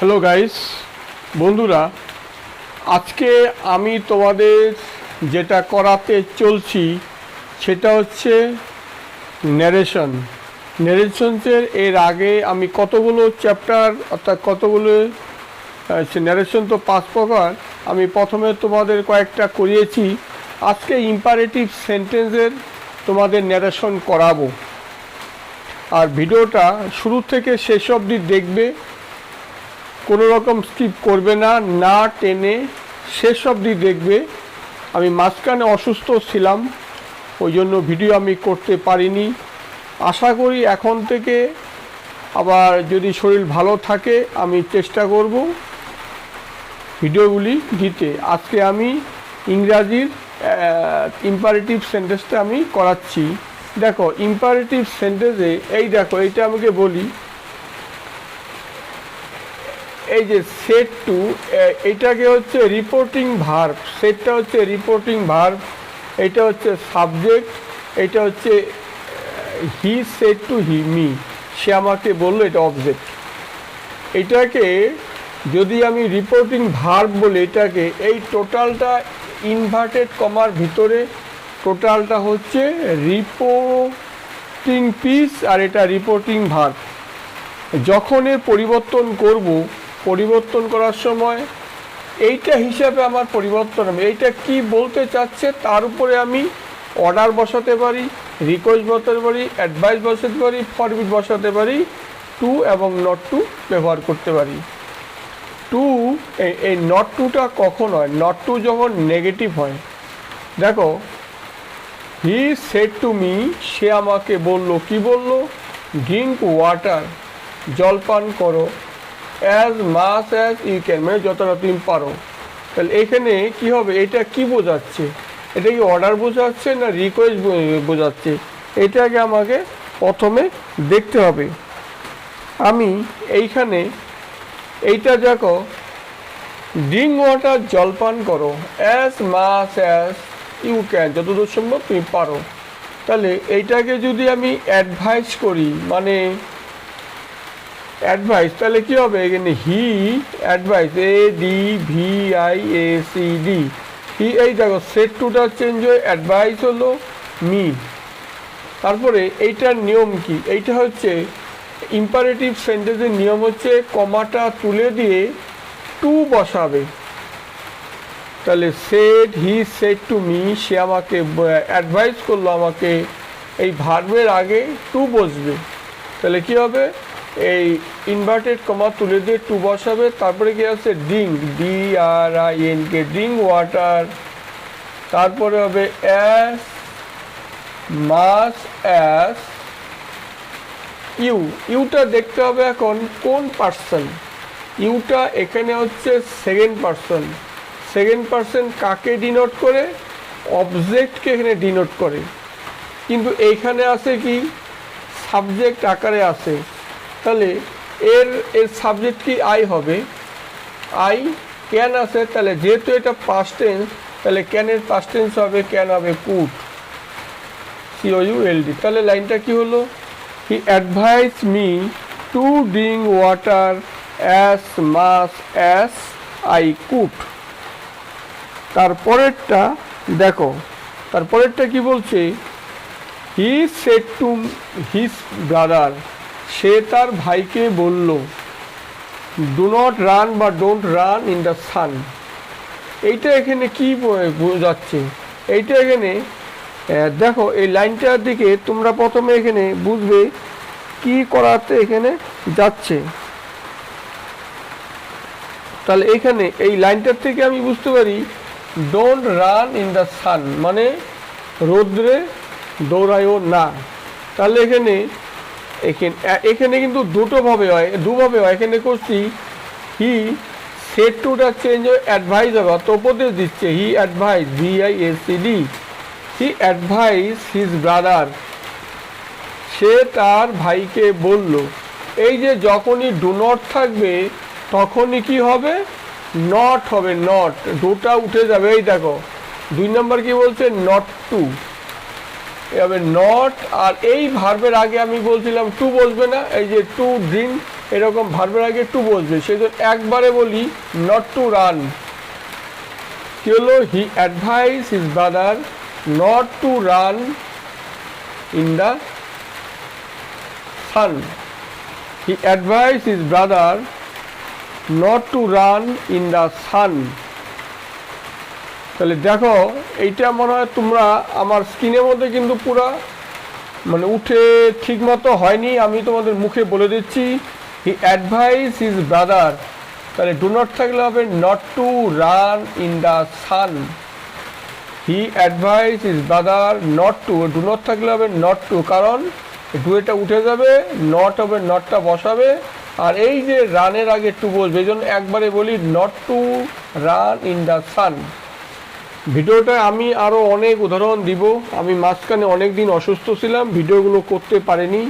Hello guys, বন্ধুরা, আজকে আমি তোমাদের যেটা করাতে চলছি সেটা হচ্ছে ন্যারেশনসের এর আগে আমি কতগুলো চ্যাপ্টার অর্থাৎ কতগুলো ন্যারেশন তো 5 প্রকার, আমি প্রথমে তোমাদের কয়েকটা করিয়েছি। আজকে ইম্পারেটিভ সেন্টেন্সের তোমাদের ন্যারেশন করাবো। আর ভিডিওটা শুরু থেকে শেষ অবধি দেখবে, কোনো রকম স্কিপ করবে না, না টেনে শেষ অবধি দেখবে। আমি মাঝখানে অসুস্থ ছিলাম, ওই জন্য ভিডিও আমি করতে পারিনি। আশা করি এখন থেকে আবার যদি শরীর ভালো থাকে আমি চেষ্টা করব ভিডিওগুলি দিতে। আজকে আমি ইংরাজির ইম্পারেটিভ সেন্টেন্সটা আমি করাচ্ছি। দেখো ইম্পারেটিভ সেন্টেন্সে এই দেখো, এইটা আমাকে বলি, এই যে সেট টু, এইটাকে হচ্ছে রিপোর্টিং ভার্ব, সেটটা হচ্ছে রিপোর্টিং ভার্ব, এটা হচ্ছে সাবজেক্ট, এটা হচ্ছে he said to he me, সে আমাকে বললো, এটা অবজেক্ট। এটাকে যদি আমি রিপোর্টিং ভার্ব বলি, এটাকে এই টোটালটা ইনভার্টেড কমার ভিতরে টোটালটা হচ্ছে রিপোর্টিং পিস, আর এটা রিপোর্টিং ভার্ব। যখন এর পরিবর্তন করব, পরিবর্তন করার সময় এইটা হিসাবে আমার পরিবর্তন হবে, এইটা কি বলতে চাচ্ছে তার উপরে আমি অর্ডার বসাতে পারি, রিকোয়েস্ট বসাতে পারি, অ্যাডভাইস বসাতে পারি, ফরবিড বসাতে পারি, টু এবং নট টু ব্যবহার করতে পারি। টু, এই নট টুটা কখন হয়? নট টু যখন নেগেটিভ হয়। দেখো, হি সেড টু মি, সে আমাকে বলল, কি বলল? ড্রিঙ্ক ওয়াটার, জল পান করো, as much as you can, মানে যতটা তুমি পারো। তাহলে এখানে কি হবে? এটা কি বোঝাচ্ছে? এটা কি অর্ডার বোঝাচ্ছে না রিকোয়েস্ট বোঝাচ্ছে? এটাকে আমাকে প্রথমে দেখতে হবে। আমি এইখানে এইটা দেখো, ড্রিঙ্ক ওয়াটার, জল পান করো, as much as you can, যতদূর সম্ভব তুমি পারো। তাহলে এইটাকে যদি আমি অ্যাডভাইস করি, মানে অ্যাডভাইস, তাহলে কি হবে? এখানে হি অ্যাডভাইস, ADVIACD, হি, এই দেখো সেট টুটা চেঞ্জ হয়ে অ্যাডভাইস হলো মি। তারপরে এইটার নিয়ম কি? এইটা হচ্ছে ইম্পারেটিভ সেন্টেন্সের নিয়ম হচ্ছে কমাটা তুলে দিয়ে টু বসাবে। তাহলে said, he said to me, সে আমাকে অ্যাডভাইস করলো, আমাকে, এই ভার্বের আগে টু বসবে। তাহলে কি হবে? এই ইনভার্টেড কমা তুলে দিয়ে টু বসাবে। তারপরে কি আছে? Drink, DRINK, drink water. তারপরে হবে অ্যাজ মাচ অ্যাজ ইউ, ইউটা দেখতে হবে এখন কোন পার্সন। ইউটা এখানে হচ্ছে সেকেন্ড পার্সন। সেকেন্ড পার্সন কাকে ডিনোট করে? অবজেক্টকে এখানে ডিনোট করে। কিন্তু এইখানে আছে কি? সাবজেক্ট আকারে আছে। তাহলে এর সাবজেক্ট কি আই হবে? আই। ক্যান আছে, তাহলে যেহেতু এটা পাস্ট টেন্স, তাহলে ক্যানের পাস্ট টেন্স হবে, ক্যান হবে কুড, COULD। তাহলে লাইনটা কি হলো? He advise me to drink water as much as I could. তারপরেরটা দেখো, তারপরেরটা কি বলছে? He said to his brother, সে তার ভাইকে বলল, ডু নট রান বা don't run in the sun. এইটা এখানে কি বোঝাচ্ছে? এইটা এখানে দেখো, এই লাইনটার দিকে তোমরা প্রথমে এখানে বুঝবে কি করাতে এখানে যাচ্ছে। তাহলে এখানে এই লাইনটার থেকে আমি বুঝতে পারি ডোন্ট রান ইন দ্য সান, মানে রৌদ্রে দৌড়ায়ও না। তাহলে এখানে এখানে কিন্তু দুটোভাবে হয়, দুভাবে হয়। এখানে করছি হি সেড টুটা চেঞ্জ হয়ে অ্যাডভাইস হবে, অত উপদেশ দিচ্ছে। হি অ্যাডভাইস, VIACD, হি অ্যাডভাইস হিজ ব্রাদার, সে তার ভাইকে বলল। এই যে যখনই ডু নট থাকবে তখনই কি হবে? নট হবে, নট, ডুটা উঠে যাবে। এই দেখো 2 নম্বর কি বলছে? নট টু, এভাবে নট। আর এই ভার্বের আগে আমি বলছিলাম টু বসবে না, এই যে টু ড্রিঙ্ক এরকম ভার্বের আগে টু বসবে, সেই জন্য একবারে বলি নট টু রান। কি হলো? He advice his brother not to run in the sun. He advice his brother not to run in the sun. তাহলে দেখো এইটা মনে হয় তোমরা আমার স্ক্রিনের মধ্যে কিন্তু পুরা মানে উঠে ঠিক মতো হয়নি, আমি তোমাদের মুখে বলে দিচ্ছি। হি অ্যাডভাইস হিজ ব্রাদার, তাহলে ডু নট থাকলে হবে not to run in the sun. He advice his brother not to, do not থাকলে হবে নট টু, কারণ ডু এটা উঠে যাবে, নট হবে, নটটা বসাবে, আর এই যে রানের আগে টু বসবে, এই জন্য একবারে বলি not to run in the সান। ভিডিওটা আমি আরও অনেক উদাহরণ দিব। আমি মাঝখানে অনেক দিন অসুস্থ ছিলাম, ভিডিওগুলো করতে পারিনি।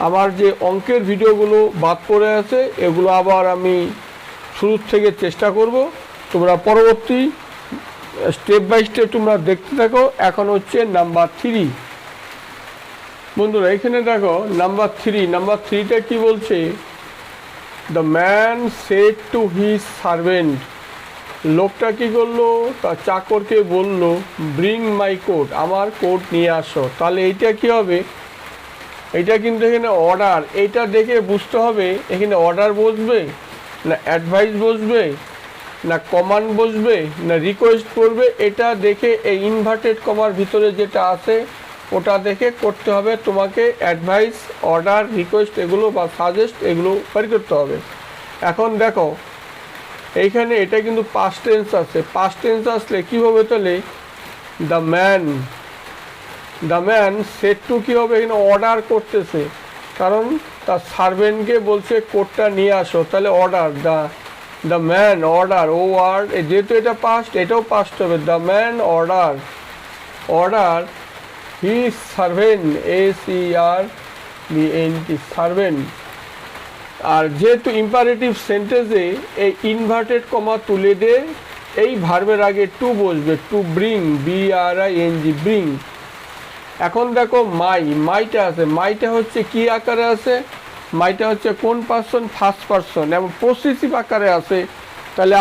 আমার যে অঙ্কের ভিডিওগুলো বাদ পড়ে আছে এগুলো আবার আমি শুরু থেকে চেষ্টা করব। তোমরা পরবর্তী স্টেপ বাই স্টেপ তোমরা দেখতে থাকো। এখন হচ্ছে নাম্বার 3। বন্ধুরা এখানে দেখো নাম্বার 3, নাম্বার 3টা কি বলছে? The man said to his servant, লোকটা কি করলো? তার চাকরকে বলল ব্রিং মাই কোট, আমার কোট নিয়ে আসো। তাহলে এইটা কি হবে? এইটা কিন্তু এখানে অর্ডার, এইটা দেখে বুঝতে হবে এখানে অর্ডার বসবে না অ্যাডভাইস বসবে না কমান্ড বসবে না রিকোয়েস্ট করবে। এটা দেখে এই ইনভার্টেড কমার ভিতরে যেটা আছে ওটা দেখে করতে হবে তোমাকে। অ্যাডভাইস, অর্ডার, রিকোয়েস্ট এগুলো বা সাজেস্ট এগুলো বের করতে হবে। এখন দেখো এইখানে এটা কিন্তু পাস্ট টেন্স আছে, পাস্ট টেন্স আসলে কী হবে? তাহলে দ্য ম্যান সেড টু কী হবে? এখানে অর্ডার করতেছে, কারণ তার সার্ভেন্টকে বলছে কোটটা নিয়ে আসো, তাহলে অর্ডার। দ্য ম্যান অর্ডার, ও ওয়ার্ড, যেহেতু এটা পাস্ট এটাও পাস্ট হবে। The man order he servant, SERVENT, servant. আর যেহেতু ইম্পারেটিভ সেন্টেন্সে এই ইনভার্টেড কমা তুলে দে, এই ভার্বের আগে টু বসবে, টু ব্রিং, BRING, ব্রিং। এখন দেখো মাইটা আছে, মাইটা হচ্ছে কি আকারে আছে? মাইটা হচ্ছে কোন পার্সন? ফার্স্ট পার্সন, এবং পসেসিভ আকারে আছে। তাহলে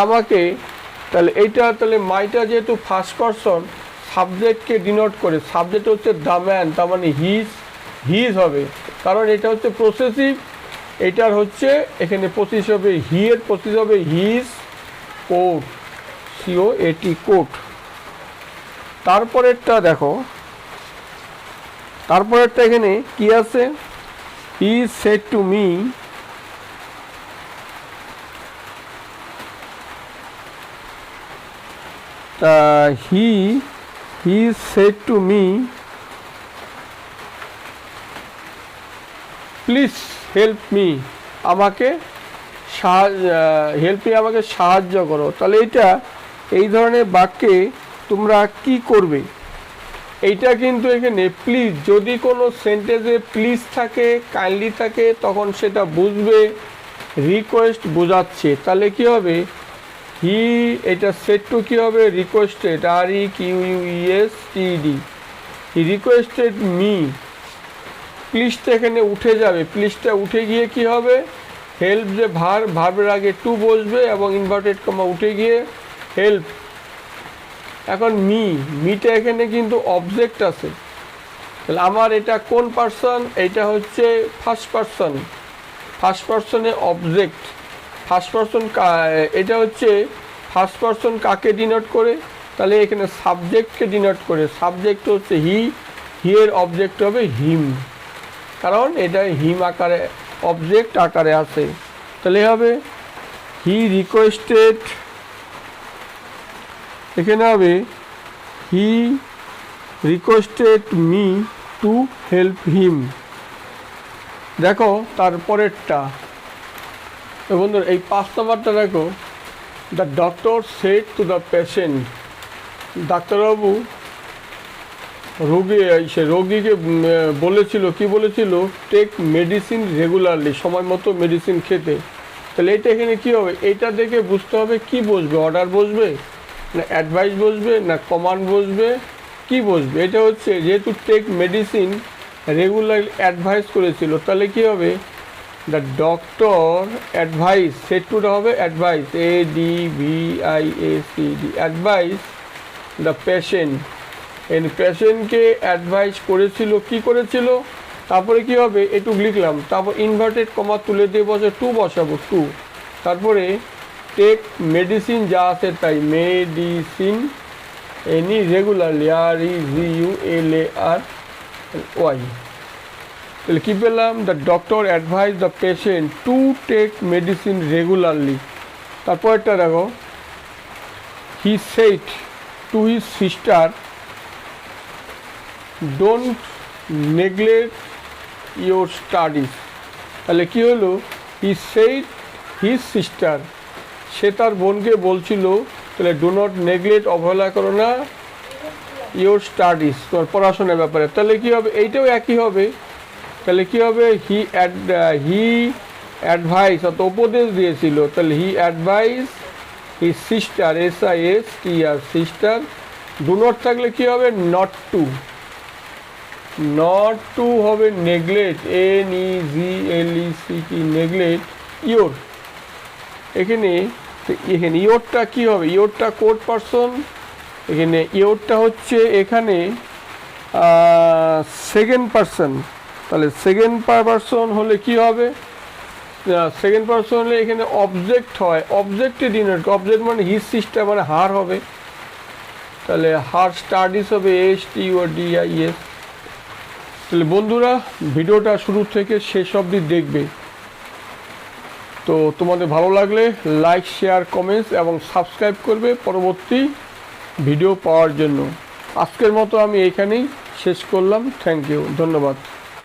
এইটা তাহলে মাইটা যেহেতু ফার্স্ট পার্সন, সাবজেক্টকে ডিনোট করে, সাবজেক্ট হচ্ছে দ্য ম্যান, তার মানে হিজ হবে, কারণ এটা হচ্ছে প্রসেসিভ। এটার হচ্ছে এখানে পসিস হবে হি, এর পসিস হবে হিজ কোট, COAT, কোট। তারপরেরটা দেখো, তারপরেরটা এখানে কি আছে? হি said to me, he said to me please help me, আমাকে আমাকে সাহায্য করো। তাহলে এটা এই ধরনের বাক্যে তোমরা কি করবে? এইটা কিন্তু এখানে প্লিজ, যদি কোনো সেন্টেন্সে প্লিজ থাকে, কাইন্ডলি থাকে, তখন সেটা বুঝবে রিকোয়েস্ট বোঝাচ্ছে। তাহলে কি হবে? হি, এটা সেড টু কি হবে? Requested, REQUESTED, he requested me. প্লিজটা এখানে উঠে যাবে, প্লিজটা উঠে গিয়ে কি হবে? হেল্প, যে ভার্বের আগে টু বসবে এবং ইনভার্টেড কমা উঠে গিয়ে হেল্প। এখন মিটা এখানে কিন্তু অবজেক্ট আছে, তাহলে আমার এটা কোন পার্সন? এটা হচ্ছে ফার্স্ট পার্সনে অবজেক্ট। ফার্স্ট পার্সন, এটা হচ্ছে ফার্স্ট পার্সন কাকে ডিনোট করে? তাহলে এখানে সাবজেক্টকে ডিনোট করে, সাবজেক্ট হচ্ছে হি, এর অবজেক্ট হবে হিম, কারণ এটা হিম আকারে, অবজেক্ট আকারে আছে। তাহলে হবে হি রিকোয়েস্টেড, এখানে হবে হি requested me to help him. দেখো তারপরেরটা বন্ধুরা, এই 5 নম্বরটা দেখো, the doctor said to the patient, ডাক্তারবাবু রোগীকে বলেছিল, কি বলেছিল? টেক মেডিসিন রেগুলারলি, সময় মতো মেডিসিন খেতে। তাহলে এটা এখানে কী হবে? এটা দেখে বুঝতে হবে কি বসবে, অর্ডার বসবে না অ্যাডভাইস বসবে না কমান্ড বসবে, কি বসবে? এটা হচ্ছে যেহেতু টেক মেডিসিন রেগুলারলি অ্যাডভাইস করেছিল, তাহলে কি হবে? দ্য ডক্টর অ্যাডভাইস, সেট টুটা হবে advice, ADVIACD, advice the patient, এই পেশেন্টকে অ্যাডভাইস করেছিল, কি করেছিল, তারপরে কি হবে এটুক লিখলাম, তারপর ইনভার্টেড কমা তুলে দিয়ে টু বসাবো, টু, তারপরে টেক মেডিসিন যা আছে তাই, মেডিসিন এনি রেগুলারলি, REGULARY, তাহলে কী পেলাম, the doctor advise the patient to take medicine regularly. তারপরটা দেখো, he said to his sister don't neglect your studies, তাহলে কী হলো, হি সেড হিজ সিস্টার, সে তার বোনকে বলছিল, তাহলে ডো নট নেগলেক্ট, অবহেলা করো না, ইয়োর স্টাডিজ, তোমার পড়াশোনার ব্যাপারে, তাহলে কী হবে, এইটাও একই হবে, তাহলে কী হবে, হি অ্যাডভাইস, অর্থাৎ উপদেশ দিয়েছিল, তাহলে he advice his sister, SISTR, sister, do not থাকলে কী হবে, নট টু, নট টু হবে নেগলেক্ট, NEGLECT, নেগলেক্ট ইয়োর, এখানে ইয়োরটা কী হবে, ইয়োরটা কোড পারসন, এখানে ইয়োরটা হচ্ছে এখানে সেকেন্ড পারসন, তাহলে সেকেন্ড পারসন হলে কি হবে, সেকেন্ড পারসন হলে এখানে অবজেক্ট হয়, অবজেক্টে ডিনোট, অবজেক্ট মানে হিজ সিস্টার মানে হার হবে, তাহলে হার স্টাডিজ হবে STUDIES। তাহলে বন্ধুরা ভিডিওটা শুরু থেকে শেষ অবধি দেখবে, তো তোমাদের ভালো লাগলে লাইক, শেয়ার, কমেন্টস এবং সাবস্ক্রাইব করবে পরবর্তী ভিডিও পাওয়ার জন্য। আজকের মতো আমি এইখানেই শেষ করলাম, থ্যাংক ইউ, ধন্যবাদ।